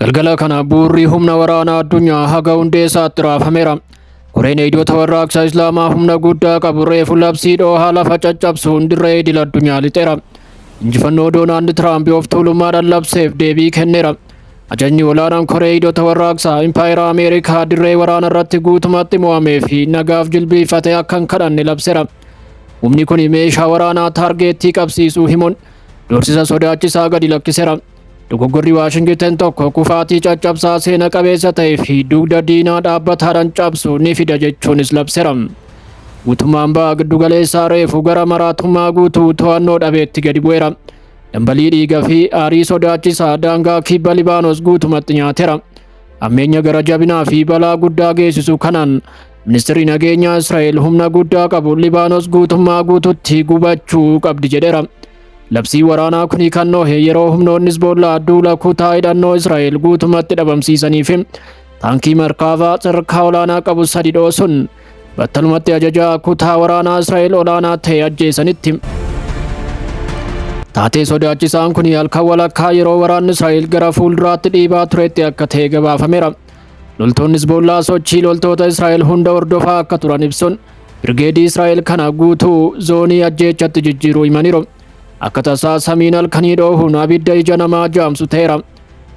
Galgala kana buurri humna waraanaa addunyaa haga hundeessaatti raafameera. Koreen hidhoota warraaqsa Islaamaa humna guddaa qabu reefu labsii dhoohaa lafa caccabsuun dirree idil addunyaa lixeera. Injifannoo Doonaald Tiraamp of tuulummaadhaan labseef deebii kenneera. Ajajni olaanaan koree hidhoota warraaqsaa Impaayera Ameerikaa dirree waraana irratti guutummaatti mo'amee fi nagaaf jilbiifate akka hin kadhanne labseera. Humni kun meeshaa waraanaa taargeettii qabsiisuu himuun doorsisa sodaachisaa gadi lakkiseera. Dogoggorri Washington tokko kufaatii caccabsaa seena qabeessa ta'ee fi dugda diinaa dhaabbataadhaan cabsu ni fida jechuunis labseera. Guutummaan ba'a giddugaleessaa reefu gara maraatummaa guutuu to'annoo dhabeetti gadi bu'eera. Dambalii dhiigaa fi aarii sodaachisaa daangaa kibba Libaanos guutumatti nyaateera. Ammeenya gara jabinaa fi balaa guddaa geessisu kanaan ministeerri nageenyaa Israa'el humna guddaa qabu Libaanos guutummaa guututti gubachuu qabdi jedheera. Labsii waraanaa kuni kan noohe yeroo humnoonni Hizbollaa duula kutaa hidhannoo Israa'el guutumatti dhabamsiisanii fi taankii markaabaa sadarkaa olaanaa qabu sadi dhoosuun battalumatti ajajaa kutaa waraanaa Israa'el olaanaa ta'e ajjeesanitti. Taatee sodaachisaan kuni halkan walakkaa yeroo waraanni Israa'el gara fuulduraatti dhiibaa turetti akka ta'e gabaafameera. Loltoonni Hizbollaa sochii loltoota Israa'el hunda hordofaa akka turan ibsuun birgeedii Israa'el kana guutuu zoonii ajjeechatti jijjiiruu himaniiru. Akka tasaa samiin halkanii dhoohuun abidda ija namaa jaamsu ta'eera.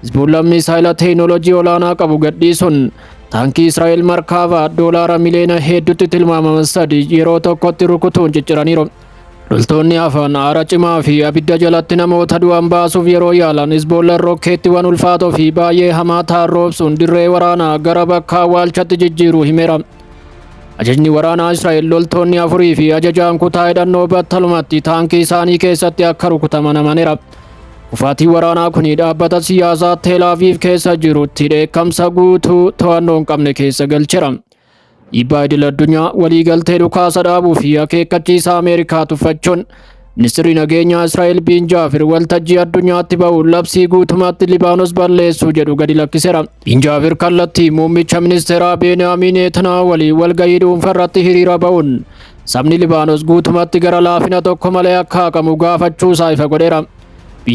Hizbollaan misaayila teekinooloojii olaanaa qabu gadhiisuun taankii Israa'el markaabaa doolaara miliyoona hedduutti tilmaamaman sadi yeroo tokkotti rukutuun cicciraniiru. Loltoonni hafan aara cimaa fi abidda jalatti namoota du'an baasuuf yeroo yaalan Hizbollaan rokkeettiiwwan ulfaatoo fi baay'ee hamaa ta'an roobsuun dirree waraanaa gara bakka awwaalchaatti jijjiiruu himeera. Ajajni waraanaa Israa'el loltoonni afurii fi ajajaan kutaa hidhannoo battalumatti taankii isaanii keessatti akka rukutaman amaneera. Kufaatii waraanaa kuni dhaabbata siyaasaa Teel Aviv keessa jirutti dheekkamsa guutuu to'annoo hin qabne keessa galcheera. Dhiibbaa idil addunyaa waliigaltee dhukaasa dhaabuu fi akeekkachiisa Ameerikaa tuffachuun ministeerri nageenyaa Israa'el Jaafir waltajjii addunyaatti ba'uun labsii guutummaatti Libaanos balleessuu jedhu gadi lakkiseera. Jaafir kallattii muummicha ministeeraa Beniyaamin Netanyaahuu waliin walgahii dhuunfaarratti hiriira ba'uun sabni Libaanos guutummaatti gara laafina tokko malee akka haqamu gaafachuu isaa ifa godheera.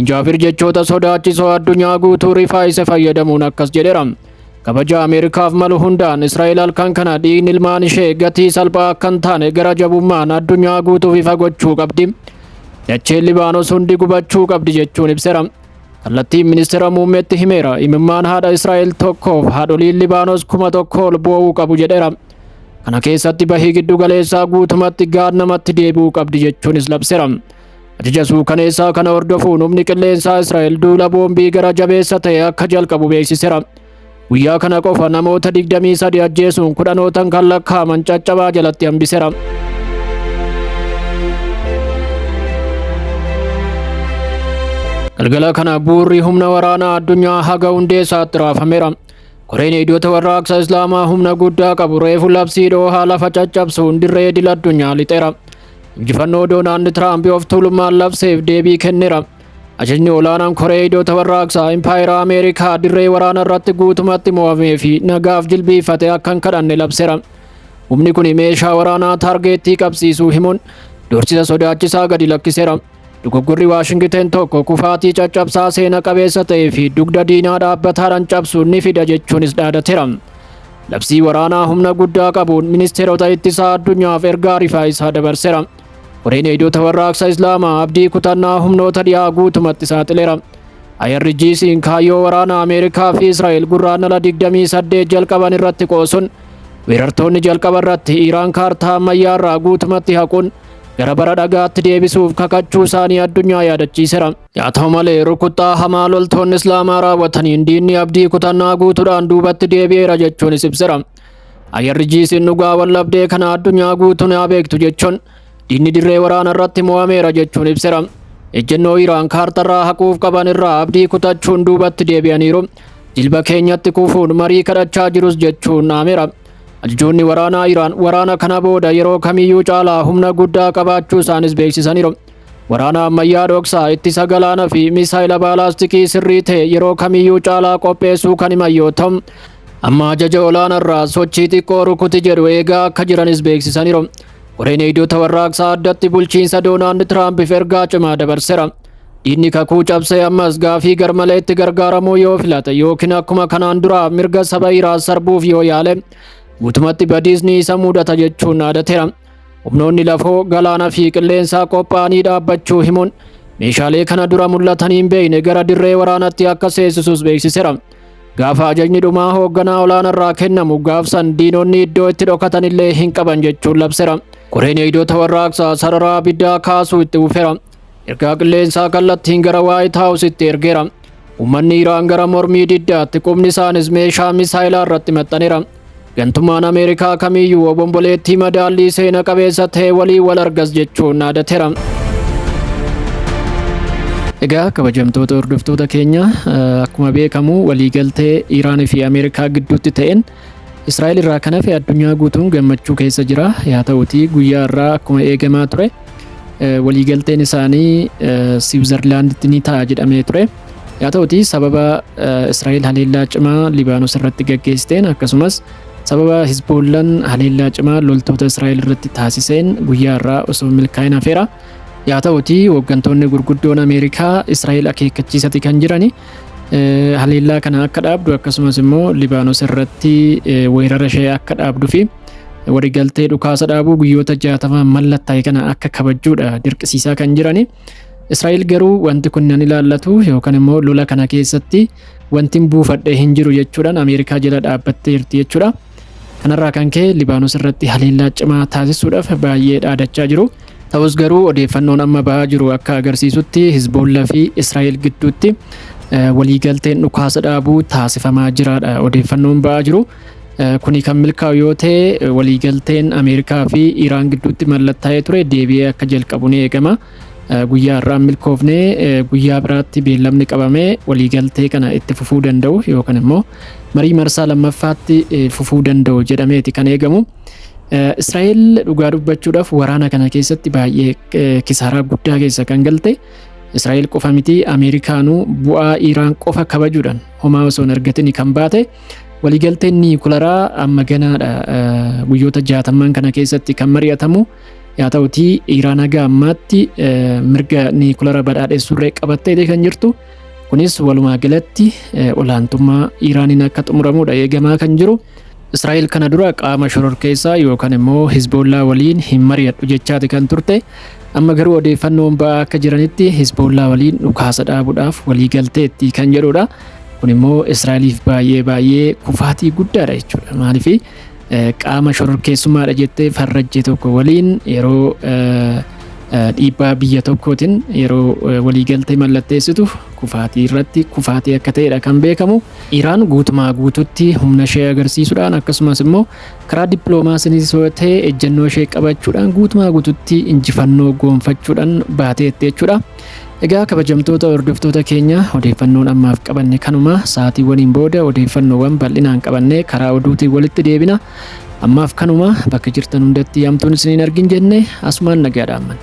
Jaafir jechoota sodaachisoo addunyaa guutuu rifaayise fayyadamuun akkas jedheera. Kabaja Ameerikaaf malu hundaan Israa'el halkan kana dhiigni ilmaan ishee gatii salphaa akka hin taane gara jabummaan addunyaa guutuuf ifa gochuu qabdi. Dacheen Libaanos hundi gubachuu qabdi jechuun ibseera. Kallattiin ministeera muummeetti himeera. Imimmaan haadha Israa'el tokkoof haadholiin Libaanos 1,000 ol bu'uu qabu jedheera. Kana keessatti bahii giddugaleessaa guutumatti gaannamatti deebi'uu qabdi jechuunis labseera. Ajaja suukaneessaa kana hordofuun humni qilleensaa Israa'el duula boombii gara jabeessa ta'e akka jalqabu beeksiseera. Guyyaa kana qofa namoota 23 ajjeesuun kudhanootan kan lakkaa'aman caccabaa jalatti hambiseera. Galgala kana buurri humna waraanaa addunyaa haga hundeessaatti raafameera. Koreen hidhoota warraaqsa Islaamaa humna guddaa qabu reefu labsii dhoohaa lafa caccabsuun dirree idil addunyaa lixeera. Injifannoo Doonaald Tiraamp of tuulummaan labseef deebii kenneera. Ajajni olaanaan koree hidhoota warraaqsaa Impaayera Ameerikaa dirree waraana irratti guutumatti mo'amee fi nagaaf jilbiifate akka hin kadhanne labseera. Humni kun meeshaa waraanaa taargeettii qabsiisuu himuun doorsisa sodaachisaa gadi lakkiseera. Dogoggorri Washington tokko kufaatii caccabsaa seena qabeessa ta'ee fi dugda diinaa dhaabbataadhaan cabsu ni fida jechuunis dhaadateera. Labsii waraanaa humna guddaa qabuun ministeerota ittisaa addunyaaf ergaa rifaayisaa dabarseera. Koreen hidhoota warraaqsa Islaamaa abdii kutannaa humnoota dhiyaa guutumatti saaxileera. IRGC'n kaayyoo waraanaa Ameerikaa fi Israa'el gurraandhala 28 jalqaban irratti qoosuun weerartoonni jalqaba irratti Iraan kaartaa ammayyaa irraa guutumatti haquun gara bara dhagaatti deebisuuf kakachuu isaanii addunyaa yaadachiiseera. Haa ta'u malee rukuttaa hamaa loltoonni Islaamaa raawwataniin diinni abdii kutannaa guutuudhaan duubatti deebi'eera jechuunis ibseera. IRGC'n dhugaa wallabdee kana addunyaa guutuun haa beektu jechuun diinni dirree waraana irratti mo'ameera jechuun ibseera. Ejjennoo Iraan kaartarraa haquuf qaban irraa abdii kutachuun duubatti deebi'aniiru. Jilba keenyatti kufuun marii kadhachaa jirus jechuun dhaameera. Ajajoonni waraanaa Iraan waraana kana booda yeroo kamiyyuu caalaa humna guddaa qabaachuu isaanis beeksisaniiru. Waraana ammayyaa dhoksaa ittisa galaanaa fi misaayila baalaastikii sirrii ta'e yeroo kamiyyuu caalaa qopheessuu kan himan yoo ta'u, amma ajaja olaanaarraa sochii xiqqoo rukuti jedhu eegaa akka jiranis beeksisaniiru. Koreen hidhoota warraaqsaa addatti bulchiinsa Doonaald Tiraampiif ergaa cimaa dabarseera. Inni kakuu cabsee ammas gaafii garmaleetti gargaaramuu yoo filate yookiin akkuma kanaan dura mirga saba Iraan sarbuuf yoo yaale guutumatti badiisni isa mudata jechuun dhaadateera. Humnoonni lafoo galaana fi qilleensaa qophaa'anii dhaabbachuu himuun meeshaalee kana dura mul'atanii hin beekne gara dirree waraanaatti akka seensisuus beeksiseera. Gaafa ajajni dhumaa hoogganaa olaanarraa kennamu gaafsan diinonni iddoo itti dhokatan illee hin qaban jechuun labseera. Koreen eegdota warraaqsaa sarara abiddaa kaasuu itti fufeera. Ergaa qilleensaa kallattiin gara White House itti ergeera. Uummanni Iraan gara mormii diddaatti qubni isaanis meeshaa misaayilaa irratti maxxaneera. Gantummaan Ameerikaa kamiyyuu obomboleettii madaallii seena qabeessa ta'e walii wal argas jechuun dhaadateera. Egaa kabajamtoota hordoftoota keenya akkuma beekamu waliigaltee Iraan fi Ameerikaa gidduutti ta'een Israa'el irraa kan hafe addunyaa guutuun gammachuu keessa jira. Yaa ta'utii guyyaa irraa akkuma eegamaa ture waliigalteen isaanii Switzerlanditti ni ta'a jedhamee ture. Yaa ta'utii sababa Israa'el haleellaa cimaa Libaanos irratti gaggeessiteen akkasumas sababa Hizboollaan haleellaa cimaa loltoota Israa'el irratti taasiseen guyyaa irraa osoo milkaa'in hafeera. Yaa ta'utii hooggantoonni gurguddoon Ameerikaa Israa'el akeekkachiisati kan jirani haleellaa kana akka dhaabdu akkasumas immoo Libaanos irratti weerara ishee akka dhaabdu fi waliigaltee dhukaasa dhaabuu guyyoota 60 mallattaa'e kana akka kabajjuudha dirqisiisaa kan jirani. Israa'el garuu wanti kun nan ilaallatu yookaan immoo lola kana keessatti wanti buufadhe hin jiru jechuudhaan Ameerikaa jala dhaabbatteerti jechuudha. Kanarraa kan ka'e Libaanos irratti haleellaa cimaa taasisuudhaaf baay'ee dhaadachaa jiru. Ta'us garuu odeeffannoon amma ba'aa jiru akka agarsiisutti Hizboollaa fi Israa'el gidduutti waliigalteen dhukaasa dhaabuu taasifamaa jiraadha odeeffannoon ba'aa jiru. Kuni kan milkaa'u yoo ta'e waliigalteen Ameerikaa fi Iraan gidduutti mallattaa'ee ture deebi'ee akka jalqabu ni eegama. Guyyaa irraa milkoofnee guyyaa biraatti beellamni qabamee waliigaltee kana itti fufuu danda'u yookaan immoo marii marsaa lammaffaatti fufuu danda'u jedhameeti kan eegamu. Israa'el dhugaa dubbachuudhaaf waraana kana keessatti baay'ee kisaaraa guddaa keessa kan galte. Israa'el qofa miti Ameerikaanuu bu'aa Iraan qofa kabajuudhaan homaa osoo hin argatin kan baate waliigalteen niikularaa amma ganaadha guyyoota 60 kana keessatti kan mari'atamu. Yaa ta'utii Iraan haga ammaatti mirga niikulara badhaadheessurree qabattee kan jirtu. Kunis walumaa galatti olaantummaa Iraaniin akka xumuramuudha eegamaa kan jiru. Israa'el kana dura qaama shororkeessaa yookaan immoo Hizboollaa waliin hin mari'adhu jechaati kan turte. Amma garuu odeeffannoon ba'aa akka jiranitti Hizboollaa waliin dhukaasa dhaabuudhaaf waliigalteetti kan jedhudha. Kun immoo Israa'eliif baay'ee kufaatii guddaadha jechuudha. Maaliif qaama shororkeessummaadha jettee farrajjee tokko waliin yeroo dhiibbaa biyya tokkootiin yeroo waliigaltee mallatteessitu kufaatii irratti kufaatii akka ta'edha kan beekamu. Iraan guutumaa guututti humna ishee agarsiisuudhaan akkasumas immoo karaa dippiloomaasiinis yoo ta'e ejjennoo ishee qabachuudhaan guutumaa guututti injifannoo goonfachuudhaan baateetti jechuudha. Egaa kabajamtoota hordoftoota keenya odeeffannoon ammaaf qabanne kanuma sa'aatiiwwaniin booda odeeffannoowwan bal'inaan qabanne karaa oduutiin walitti deebina. Ammaaf kanuma bakka jirtan hundatti hamtuun isiniin argin jenne asumaan nagaadhaan.